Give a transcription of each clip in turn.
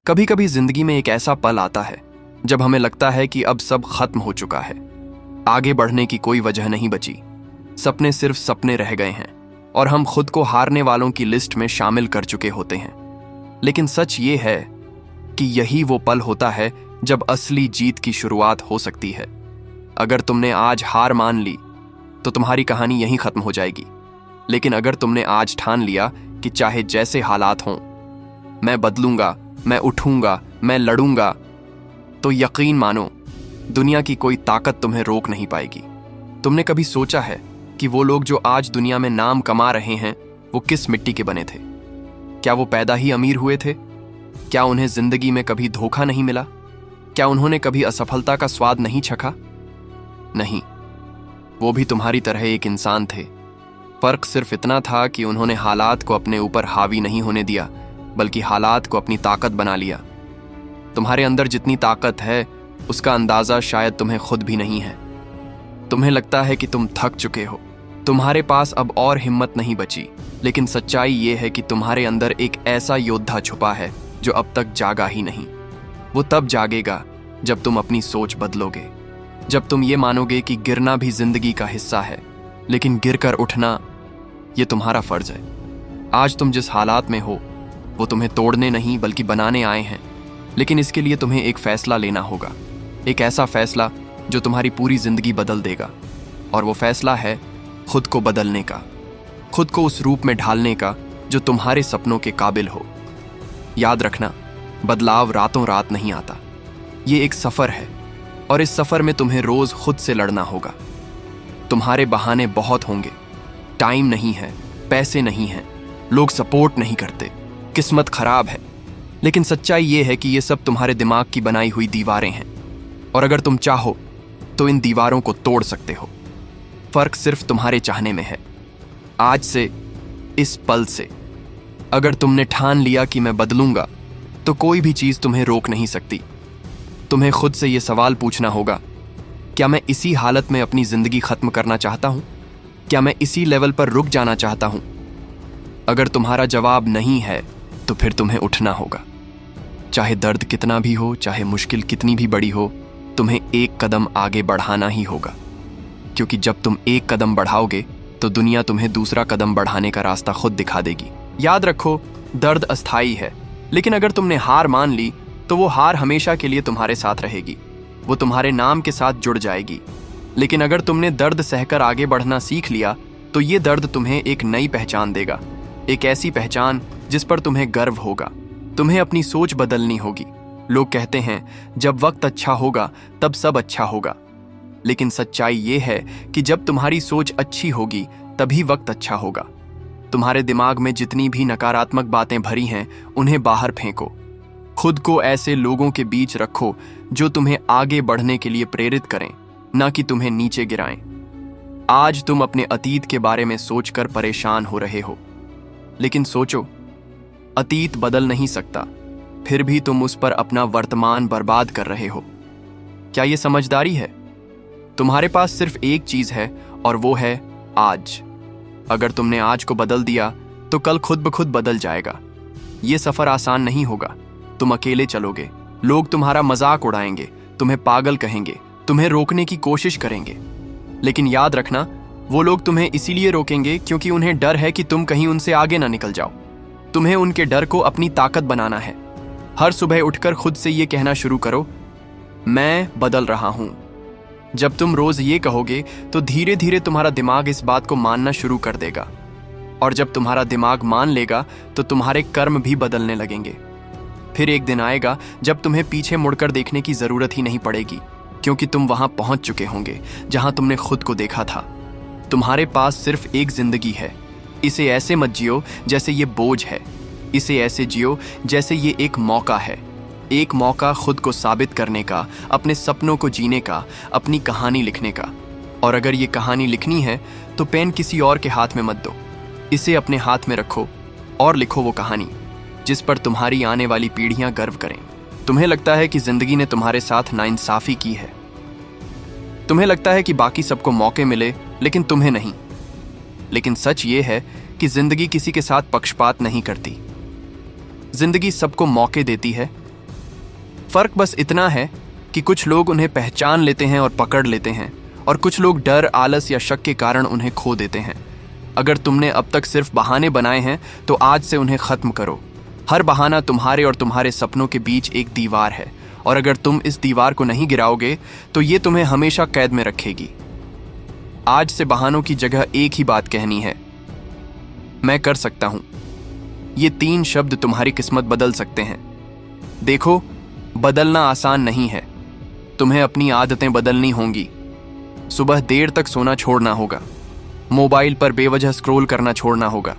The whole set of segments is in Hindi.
कभी कभी जिंदगी में एक ऐसा पल आता है जब हमें लगता है कि अब सब खत्म हो चुका है, आगे बढ़ने की कोई वजह नहीं बची, सपने सिर्फ सपने रह गए हैं और हम खुद को हारने वालों की लिस्ट में शामिल कर चुके होते हैं। लेकिन सच ये है कि यही वो पल होता है जब असली जीत की शुरुआत हो सकती है। अगर तुमने आज हार मान ली तो तुम्हारी कहानी यहीं खत्म हो जाएगी। लेकिन अगर तुमने आज ठान लिया कि चाहे जैसे हालात हों, मैं बदलूंगा, मैं उठूंगा, मैं लड़ूंगा, तो यकीन मानो दुनिया की कोई ताकत तुम्हें रोक नहीं पाएगी। तुमने कभी सोचा है कि वो लोग जो आज दुनिया में नाम कमा रहे हैं वो किस मिट्टी के बने थे? क्या वो पैदा ही अमीर हुए थे? क्या उन्हें जिंदगी में कभी धोखा नहीं मिला? क्या उन्होंने कभी असफलता का स्वाद नहीं चखा? नहीं, वो भी तुम्हारी तरह एक इंसान थे। फर्क सिर्फ इतना था कि उन्होंने हालात को अपने ऊपर हावी नहीं होने दिया, बल्कि हालात को अपनी ताकत बना लिया। तुम्हारे अंदर जितनी ताकत है उसका अंदाजा शायद तुम्हें खुद भी नहीं है। तुम्हें लगता है कि तुम थक चुके हो, तुम्हारे पास अब और हिम्मत नहीं बची, लेकिन सच्चाई ये है कि तुम्हारे अंदर एक ऐसा योद्धा छुपा है जो अब तक जागा ही नहीं। वो तब जागेगा जब तुम अपनी सोच बदलोगे, जब तुम ये मानोगे कि गिरना भी जिंदगी का हिस्सा है, लेकिन गिरकर उठना ये तुम्हारा फर्ज है। आज तुम जिस हालात में हो वो तुम्हें तोड़ने नहीं बल्कि बनाने आए हैं। लेकिन इसके लिए तुम्हें एक फैसला लेना होगा, एक ऐसा फैसला जो तुम्हारी पूरी जिंदगी बदल देगा। और वो फैसला है खुद को बदलने का, खुद को उस रूप में ढालने का जो तुम्हारे सपनों के काबिल हो। याद रखना, बदलाव रातों रात नहीं आता। ये एक सफर है और इस सफर में तुम्हें रोज खुद से लड़ना होगा। तुम्हारे बहाने बहुत होंगे, टाइम नहीं है, पैसे नहीं हैं, लोग सपोर्ट नहीं करते, किस्मत खराब है। लेकिन सच्चाई ये है कि ये सब तुम्हारे दिमाग की बनाई हुई दीवारें हैं और अगर तुम चाहो तो इन दीवारों को तोड़ सकते हो। फर्क सिर्फ तुम्हारे चाहने में है। आज से, इस पल से, अगर तुमने ठान लिया कि मैं बदलूंगा तो कोई भी चीज तुम्हें रोक नहीं सकती। तुम्हें खुद से ये सवाल पूछना होगा, क्या मैं इसी हालत में अपनी जिंदगी खत्म करना चाहता हूं? क्या मैं इसी लेवल पर रुक जाना चाहता हूं? अगर तुम्हारा जवाब नहीं है तो फिर तुम्हें उठना होगा। चाहे दर्द कितना भी हो, चाहे मुश्किल कितनी भी बड़ी हो, तुम्हें एक कदम आगे बढ़ाना ही होगा। क्योंकि जब तुम एक कदम बढ़ाओगे तो दुनिया तुम्हें दूसरा कदम बढ़ाने का रास्ता खुद दिखा देगी। याद रखो, दर्द अस्थाई है, लेकिन अगर तुमने हार मान ली तो वो हार हमेशा के लिए तुम्हारे साथ रहेगी। वो तुम्हारे नाम के साथ जुड़ जाएगी। लेकिन अगर तुमने दर्द सहकर आगे बढ़ना सीख लिया तो ये दर्द तुम्हें एक नई पहचान देगा, एक ऐसी पहचान जिस पर तुम्हें गर्व होगा। तुम्हें अपनी सोच बदलनी होगी। लोग कहते हैं जब वक्त अच्छा होगा तब सब अच्छा होगा, लेकिन सच्चाई ये है कि जब तुम्हारी सोच अच्छी होगी तभी वक्त अच्छा होगा। तुम्हारे दिमाग में जितनी भी नकारात्मक बातें भरी हैं उन्हें बाहर फेंको। खुद को ऐसे लोगों के बीच रखो जो तुम्हें आगे बढ़ने के लिए प्रेरित करें, ना कि तुम्हें नीचे गिराएं। आज तुम अपने अतीत के बारे में सोचकर परेशान हो रहे हो, लेकिन सोचो, अतीत बदल नहीं सकता, फिर भी तुम उस पर अपना वर्तमान बर्बाद कर रहे हो। क्या ये समझदारी है? तुम्हारे पास सिर्फ एक चीज है और वो है आज। अगर तुमने आज को बदल दिया तो कल खुद ब खुद बदल जाएगा। ये सफर आसान नहीं होगा। तुम अकेले चलोगे, लोग तुम्हारा मजाक उड़ाएंगे, तुम्हें पागल कहेंगे, तुम्हें रोकने की कोशिश करेंगे। लेकिन याद रखना, वो लोग तुम्हें इसीलिए रोकेंगे क्योंकि उन्हें डर है कि तुम कहीं उनसे आगे ना निकल जाओ। तुम्हें उनके डर को अपनी ताकत बनाना है। हर सुबह उठकर खुद से ये कहना शुरू करो, मैं बदल रहा हूं। जब तुम रोज ये कहोगे तो धीरे धीरे तुम्हारा दिमाग इस बात को मानना शुरू कर देगा। और जब तुम्हारा दिमाग मान लेगा तो तुम्हारे कर्म भी बदलने लगेंगे। फिर एक दिन आएगा जब तुम्हें पीछे मुड़कर देखने की जरूरत ही नहीं पड़ेगी, क्योंकि तुम वहां पहुंच चुके होंगे जहां तुमने खुद को देखा था। तुम्हारे पास सिर्फ एक जिंदगी है। इसे ऐसे मत जियो जैसे ये बोझ है। इसे ऐसे जियो जैसे ये एक मौका है। एक मौका खुद को साबित करने का, अपने सपनों को जीने का, अपनी कहानी लिखने का। और अगर ये कहानी लिखनी है तो पेन किसी और के हाथ में मत दो। इसे अपने हाथ में रखो और लिखो वो कहानी जिस पर तुम्हारी आने वाली पीढ़ियां गर्व करें। तुम्हें लगता है कि जिंदगी ने तुम्हारे साथ नाइंसाफी की है। तुम्हें लगता है कि बाकी सबको मौके मिले लेकिन तुम्हें नहीं। लेकिन सच ये है कि जिंदगी किसी के साथ पक्षपात नहीं करती। जिंदगी सबको मौके देती है, फर्क बस इतना है कि कुछ लोग उन्हें पहचान लेते हैं और पकड़ लेते हैं, और कुछ लोग डर, आलस या शक के कारण उन्हें खो देते हैं। अगर तुमने अब तक सिर्फ बहाने बनाए हैं तो आज से उन्हें खत्म करो। हर बहाना तुम्हारे और तुम्हारे सपनों के बीच एक दीवार है, और अगर तुम इस दीवार को नहीं गिराओगे तो ये तुम्हें हमेशा कैद में रखेगी। आज से बहानों की जगह एक ही बात कहनी है, मैं कर सकता हूं। ये 3 शब्द तुम्हारी किस्मत बदल सकते हैं। देखो, बदलना आसान नहीं है। तुम्हें अपनी आदतें बदलनी होंगी। सुबह देर तक सोना छोड़ना होगा, मोबाइल पर बेवजह स्क्रॉल करना छोड़ना होगा,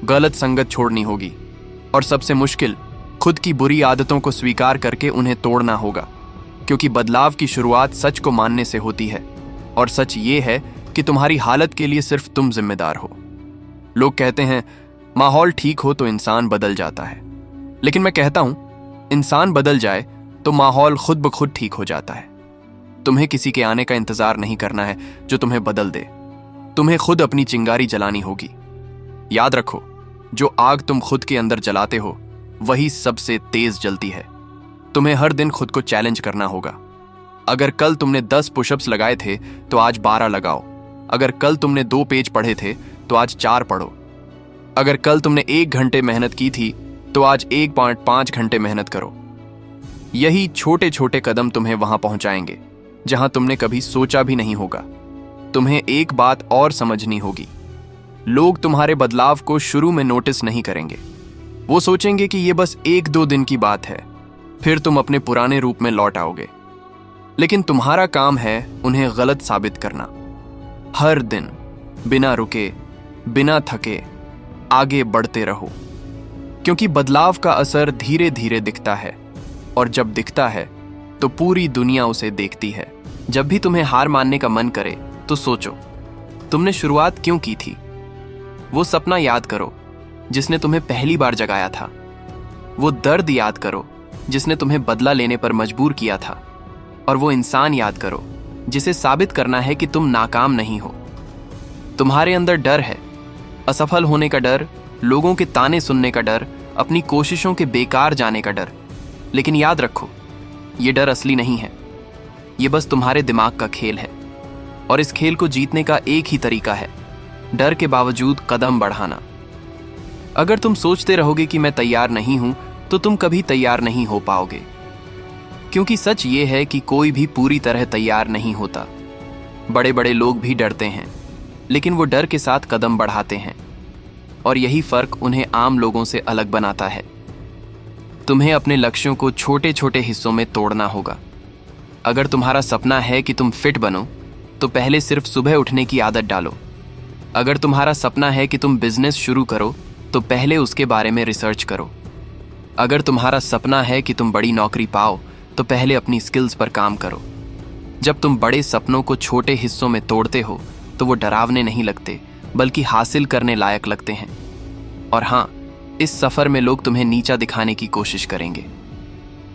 गलत संगत छोड़नी होगी, और सबसे मुश्किल, खुद की बुरी आदतों को स्वीकार करके उन्हें तोड़ना होगा। क्योंकि बदलाव की शुरुआत सच को मानने से होती है, और सच ये है कि तुम्हारी हालत के लिए सिर्फ तुम जिम्मेदार हो। लोग कहते हैं माहौल ठीक हो तो इंसान बदल जाता है, लेकिन मैं कहता हूं इंसान बदल जाए तो माहौल खुद ब खुद ठीक हो जाता है। तुम्हें किसी के आने का इंतजार नहीं करना है जो तुम्हें बदल दे। तुम्हें खुद अपनी चिंगारी जलानी होगी। याद रखो, जो आग तुम खुद के अंदर जलाते हो वही सबसे तेज जलती है। तुम्हें हर दिन खुद को चैलेंज करना होगा। अगर कल तुमने 10 पुशअप्स लगाए थे तो आज 12 लगाओ। अगर कल तुमने 2 पेज पढ़े थे तो आज 4 पढ़ो। अगर कल तुमने 1 घंटे मेहनत की थी तो आज 1.5 घंटे मेहनत करो। यही छोटे छोटे कदम तुम्हें वहां पहुंचाएंगे जहां तुमने कभी सोचा भी नहीं होगा। तुम्हें एक बात और समझनी होगी, लोग तुम्हारे बदलाव को शुरू में नोटिस नहीं करेंगे। वो सोचेंगे कि ये बस 1-2 दिन की बात है, फिर तुम अपने पुराने रूप में लौट आओगे। लेकिन तुम्हारा काम है उन्हें गलत साबित करना। हर दिन बिना रुके, बिना थके आगे बढ़ते रहो, क्योंकि बदलाव का असर धीरे धीरे दिखता है, और जब दिखता है तो पूरी दुनिया उसे देखती है। जब भी तुम्हें हार मानने का मन करे तो सोचो, तुमने शुरुआत क्यों की थी। वो सपना याद करो जिसने तुम्हें पहली बार जगाया था। वो दर्द याद करो जिसने तुम्हें बदला लेने पर मजबूर किया था। और वो इंसान याद करो जिसे साबित करना है कि तुम नाकाम नहीं हो। तुम्हारे अंदर डर है, असफल होने का डर, लोगों के ताने सुनने का डर, अपनी कोशिशों के बेकार जाने का डर। लेकिन याद रखो, ये डर असली नहीं है। ये बस तुम्हारे दिमाग का खेल है, और इस खेल को जीतने का एक ही तरीका है, डर के बावजूद कदम बढ़ाना। अगर तुम सोचते रहोगे कि मैं तैयार नहीं हूं तो तुम कभी तैयार नहीं हो पाओगे, क्योंकि सच ये है कि कोई भी पूरी तरह तैयार नहीं होता। बड़े बड़े लोग भी डरते हैं, लेकिन वो डर के साथ कदम बढ़ाते हैं, और यही फर्क उन्हें आम लोगों से अलग बनाता है। तुम्हें अपने लक्ष्यों को छोटे छोटे हिस्सों में तोड़ना होगा। अगर तुम्हारा सपना है कि तुम फिट बनो तो पहले सिर्फ सुबह उठने की आदत डालो। अगर तुम्हारा सपना है कि तुम बिजनेस शुरू करो तो पहले उसके बारे में रिसर्च करो। अगर तुम्हारा सपना है कि तुम बड़ी नौकरी पाओ तो पहले अपनी स्किल्स पर काम करो। जब तुम बड़े सपनों को छोटे हिस्सों में तोड़ते हो तो वो डरावने नहीं लगते, बल्कि हासिल करने लायक लगते हैं। और हाँ, इस सफर में लोग तुम्हें नीचा दिखाने की कोशिश करेंगे।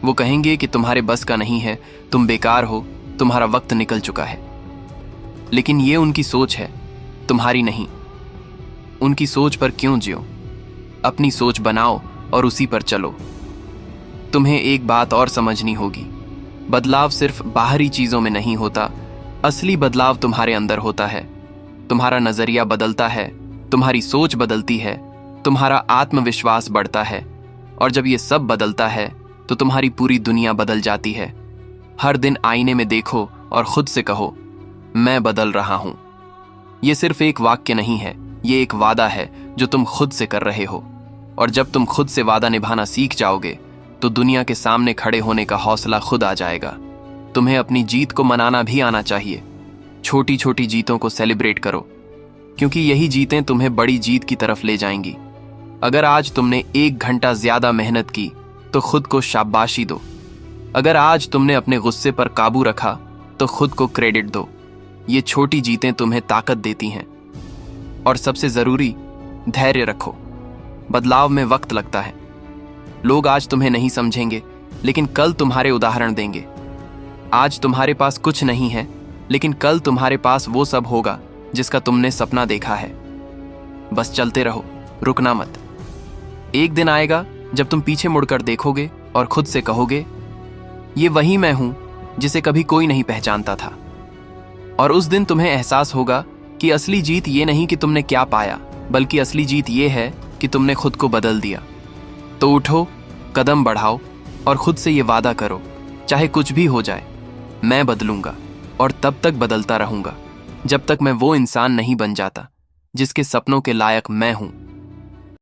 वो कहेंगे कि तुम्हारे बस का नहीं है, तुम बेकार हो, तुम्हारा वक्त निकल चुका है। लेकिन ये उनकी सोच है, तुम्हारी नहीं। उनकी सोच पर क्यों जियो? अपनी सोच बनाओ और उसी पर चलो। तुम्हें एक बात और समझनी होगी, बदलाव सिर्फ बाहरी चीजों में नहीं होता, असली बदलाव तुम्हारे अंदर होता है। तुम्हारा नजरिया बदलता है, तुम्हारी सोच बदलती है, तुम्हारा आत्मविश्वास बढ़ता है, और जब ये सब बदलता है तो तुम्हारी पूरी दुनिया बदल जाती है। हर दिन आईने में देखो और खुद से कहो, मैं बदल रहा हूं। ये सिर्फ एक वाक्य नहीं है, ये एक वादा है जो तुम खुद से कर रहे हो। और जब तुम खुद से वादा निभाना सीख जाओगे तो दुनिया के सामने खड़े होने का हौसला खुद आ जाएगा। तुम्हें अपनी जीत को मनाना भी आना चाहिए। छोटी छोटी जीतों को सेलिब्रेट करो, क्योंकि यही जीतें तुम्हें बड़ी जीत की तरफ ले जाएंगी। अगर आज तुमने 1 घंटा ज्यादा मेहनत की तो खुद को शाबाशी दो। अगर आज तुमने अपने गुस्से पर काबू रखा तो खुद को क्रेडिट दो। ये छोटी जीतें तुम्हें ताकत देती हैं। और सबसे जरूरी, धैर्य रखो। बदलाव में वक्त लगता है। लोग आज तुम्हें नहीं समझेंगे, लेकिन कल तुम्हारे उदाहरण देंगे। आज तुम्हारे पास कुछ नहीं है, लेकिन कल तुम्हारे पास वो सब होगा जिसका तुमने सपना देखा है। बस चलते रहो, रुकना मत। एक दिन आएगा जब तुम पीछे मुड़कर देखोगे और खुद से कहोगे, ये वही मैं हूं जिसे कभी कोई नहीं पहचानता था। और उस दिन तुम्हें एहसास होगा कि असली जीत ये नहीं कि तुमने क्या पाया, बल्कि असली जीत ये है कि तुमने खुद को बदल दिया। तो उठो, कदम बढ़ाओ और खुद से ये वादा करो, चाहे कुछ भी हो जाए, मैं बदलूंगा और तब तक बदलता रहूंगा जब तक मैं वो इंसान नहीं बन जाता जिसके सपनों के लायक मैं हूं।